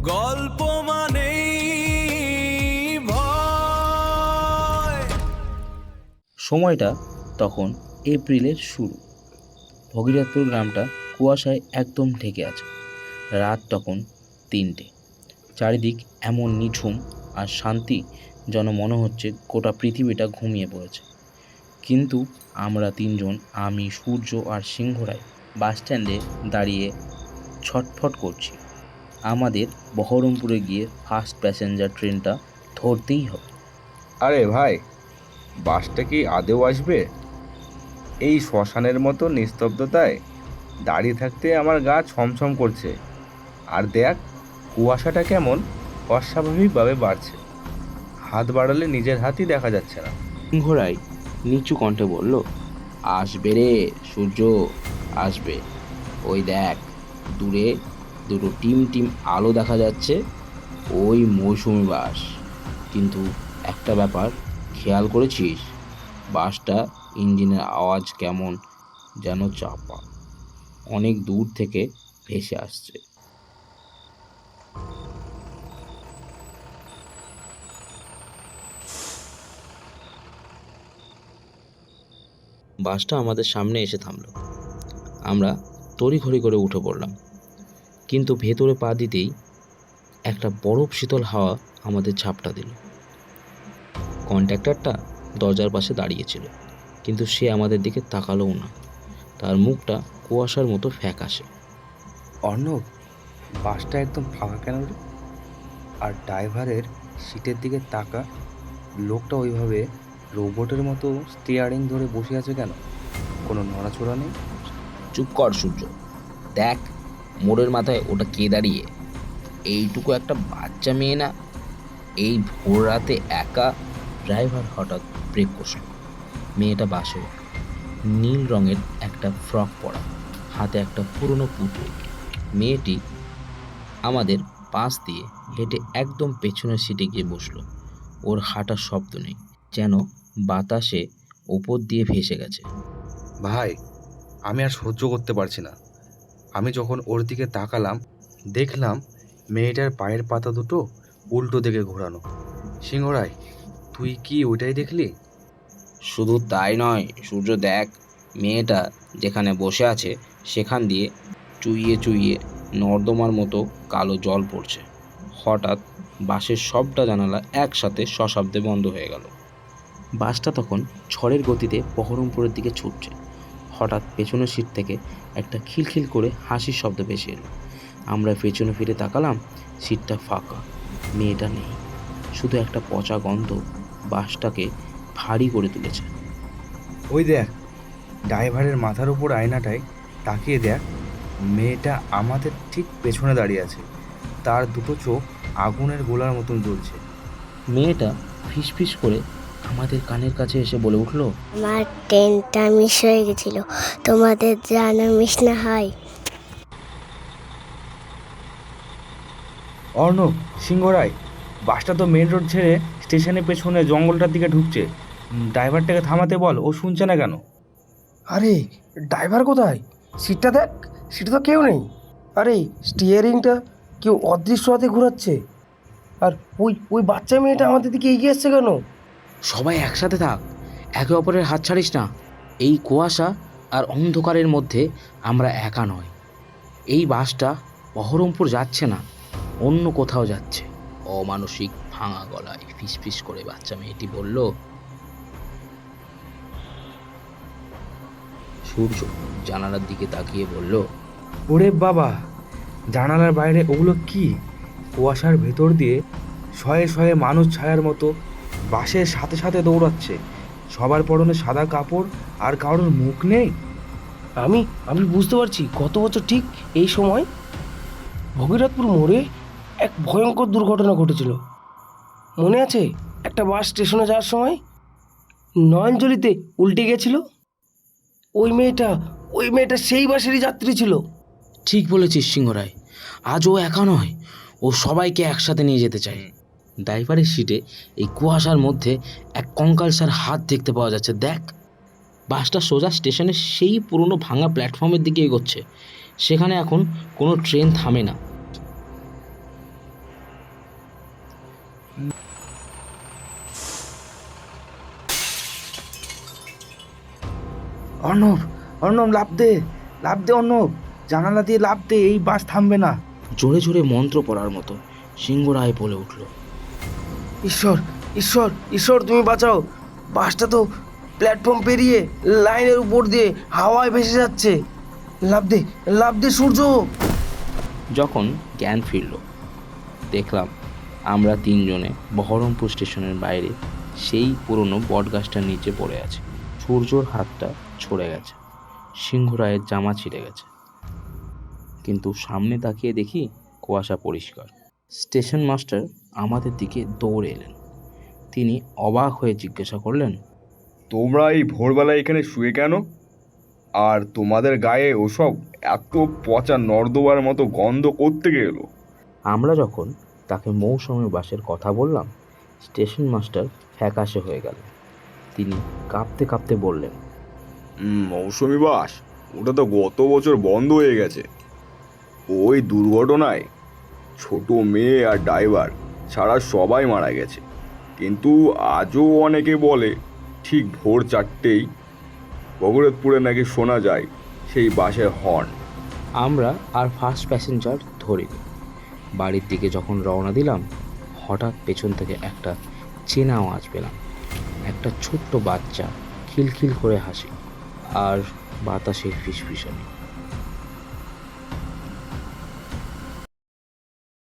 গল্প মানেই ভয়। সময়টা তখন এপ্রিলের শুরু। ভগীরথপুর গ্রামটা কুয়াশায় একদম ঢেকে আছে। রাত তখন 3টে। চারিদিক এমন নিঝুম আর শান্তি যেন মনে হচ্ছে গোটা পৃথিবীটা ঘুমিয়ে পড়েছে। কিন্তু আমরা তিনজন, আমি, সূর্য আর সিংহরাই, বাস স্ট্যান্ডে দাঁড়িয়ে ছটফট করছি। আমাদের বহরমপুরে গিয়ে ফার্স্ট প্যাসেঞ্জার ট্রেনটা ধরতেই হবে। আরে ভাই, বাসটা কি আদেও আসবে? এই শ্মশানের মতো নিস্তব্ধতায় দাঁড়িয়ে থাকতে আমার গা ছমছম করছে। আর দেখ, কুয়াশাটা কেমন অস্বাভাবিকভাবে বাড়ছে। হাত বাড়ালে নিজের হাতই দেখা যাচ্ছে না। সিংহরাই নিচু কণ্ঠে বলল, আসবে রে সূর্য, আসবে। ওই দেখ, দূরে দুটো টিম টিম আলো দেখা যাচ্ছে। ওই মৌসুমি বাস। কিন্তু একটা ব্যাপার খেয়াল করেছিস? বাসটা ইঞ্জিনের আওয়াজ কেমন যেন চাপা, অনেক দূর থেকে ভেসে আসছে। বাসটা আমাদের সামনে এসে থামলো। আমরা তড়িঘড়ি করে উঠে পড়লাম। কিন্তু ভেতরে পা দিতেই একটা বরফ শীতল হাওয়া আমাদের ঝাপটা দিল। কন্ট্রাক্টরটা দরজার পাশে দাঁড়িয়েছিল, কিন্তু সে আমাদের দিকে তাকালোও না। তার মুখটা কুয়াশার মতো ফ্যাকাশে। অর্ণব, বাসটা একদম ফাঁকা কেন রে? আর ড্রাইভারের সিটের দিকে তাকা, লোকটা ওইভাবে রোবটের মতো স্টিয়ারিং ধরে বসে আছে কেন? কোনো নড়াচড়া নেই? চুপ কর সূর্য, দেখ মোড়ের মাথায় ওটা কে দাঁড়িয়ে? এইটুকু একটা বাচ্চা মেয়ে না? এই ভোর রাতে একা? ড্রাইভার হঠাৎ ব্রেক কষল। মেয়েটা বাসে, নীল রঙের একটা ফ্রক পরা, হাতে একটা পুরনো পুতুল। মেয়েটি আমাদের পাশ দিয়ে হেঁটে একদম পেছনের সিটে গিয়ে বসলো। ওর হাঁটার শব্দ নেই, যেন বাতাসে ওপর দিয়ে ভেসে গেছে। ভাই, আমি আর সহ্য করতে পারছি না। আমি যখন ওর দিকে তাকালাম, দেখলাম মেয়েটার পায়ের পাতা দুটো উল্টো দিকে ঘোরানো। সিংহরাই, তুই কি ওইটাই দেখলি? শুধু তাই নয় সূর্য, দেখ, মেয়েটা যেখানে বসে আছে সেখান দিয়ে চুইয়ে চুইয়ে নর্দমার মতো কালো জল পড়ছে। হঠাৎ বাসের সবটা জানালা একসাথে সশব্দে বন্ধ হয়ে গেল। বাসটা তখন ঝড়ের গতিতে বহরমপুরের দিকে ছুটছে। হঠাৎ পেছনের সিট থেকে একটা খিলখিল করে হাসির শব্দ ভেসে এলো। আমরা পেছনে ফিরে তাকালাম, সিটটা ফাঁকা, মেয়েটা নেই। শুধু একটা পচা গন্ধ বাসটাকে ভারী করে তুলেছে। ওই দেখ, ড্রাইভারের মাথার উপর আয়নাটায় তাকিয়ে দেখ, মেয়েটা আমাদের ঠিক পেছনে দাঁড়িয়ে আছে। তার দুটো চোখ আগুনের গোলার মতন জ্বলছে। মেয়েটা ফিসফিস করে আমাদের কানের কাছে এসে বলে উঠল, আমার ট্রেনটা মিস হয়ে গেছিল, তোমাদের যেন মিস না হয়। অর্ণব, সিংহরাই, বাসটা তো মেন রোড ছেড়ে স্টেশনের পেছনে জঙ্গলটার দিকে ঢুকছে। ড্রাইভারটাকে থামাতে বল, ও শুনছে না কেন? আরে ড্রাইভার কোথায়? সিটটা দেখ, সিটে তো কেউ নেই। আরে স্টিয়ারিংটা কেউ অদৃশ্য হাতে ঘোরাচ্ছে। আর ওই ওই বাচ্চা মেয়েটা আমাদের দিকে এগিয়ে আসছে কেন? সবাই একসাথে থাক, একে অপরের হাত ছাড়িস না। এই কুয়াশা আর অন্ধকারের মধ্যে আমরা একা নয়। এই বাসটা বহরমপুর যাচ্ছে না, অন্য কোথাও যাচ্ছে। অমানসিক ভাঙা গলায় ফিসফিস করে বাচ্চা মেয়েটি বলল। সূর্য জানালার দিকে তাকিয়ে বলল, ওরে বাবা, জানালার বাইরে ওগুলো কি? কুয়াশার ভেতর দিয়ে শয়ে শয়ে মানুষ ছায়ার মতো বাসের সাথে সাথে দৌড়াচ্ছে। সবার পরনে সাদা কাপড়, আর কারোর মুখ নেই। আমি আমি বুঝতে পারছি, গত বছর ঠিক এই সময় ভগীরথপুর মোড়ে এক ভয়ঙ্কর দুর্ঘটনা ঘটেছিল। মনে আছে? একটা বাস স্টেশনে যাওয়ার সময় নয়নজলিতে উল্টে গেছিল। ওই মেয়েটা সেই বাসেরই যাত্রী ছিল। ঠিক বলেছিস সিংহরায়, আজও একা নয়, ও সবাইকে একসাথে নিয়ে যেতে চায়। ড্রাইভারের সিটে এই কুয়াশার মধ্যে এক কঙ্কালসার হাত দেখতে পাওয়া যাচ্ছে। দেখ, বাসটা সোজা স্টেশনের সেই পুরনো ভাঙা প্ল্যাটফর্মের দিকে এগোচ্ছে। সেখানে এখন কোনো ট্রেন থামে না। অর্ণব, অর্ণব লাফ দে, লাফ দে অর্ণব, জানালা দিয়ে লাফ দে, এই বাস থামবে না। জোরে জোরে মন্ত্র পড়ার মতো সিংহরায় বলে উঠল। ঈশ্বর, ঈশ্বর, ঈশ্বর তুমি বাঁচাও! বাসটা তো প্ল্যাটফর্ম পেরিয়ে লাইনের উপর দিয়ে হাওয়ায় ভেসে যাচ্ছে। লাফ দে, লাফ দে সূর্য! যখন জ্ঞান ফিরল, দেখলাম আমরা তিনজনে বহরমপুর স্টেশনের বাইরে সেই পুরনো বটগাছটার নিচে পড়ে আছি। সূর্যর হাতটা ছড়ে গেছে, সিংহরায়ের জামা ছিঁড়ে গেছে, কিন্তু সামনে তাকিয়ে দেখি কুয়াশা পরিষ্কার। স্টেশন মাস্টার আমাদের দিকে দৌড়ে এলেন। তিনি অবাক হয়ে জিজ্ঞাসা করলেন, তোমরা এই ভোরবেলায় এখানে শুয়ে কেন? আর তোমাদের গায়ে ওসব এত পচা নর্দমার মতো গন্ধ কোত্থেকে এলো? আমরা যখন তাকে মৌসুমী বাসের কথা বললাম, স্টেশন মাস্টার ফ্যাকাশে হয়ে গেল। তিনি কাঁপতে কাঁপতে বললেন, মৌসুমি বাস, ওটা তো গত বছর বন্ধ হয়ে গেছে। ওই দুর্ঘটনায় ছোট মেয়ে আর ড্রাইভার ছাড়া সবাই মারা গেছে। কিন্তু আজও অনেকে বলে ঠিক ভোর 4টেই ভগীরথপুরে নাকি শোনা যায় সেই বাসের হর্ন। আমরা আর ফার্স্ট প্যাসেঞ্জার ধরিনি। বাড়ির দিকে যখন রওনা দিলাম, হঠাৎ পেছন থেকে একটা চেনা আওয়াজ পেলাম। একটা ছোট্ট বাচ্চা খিলখিল করে হাসি আর বাতাসের ফিসফিসানি।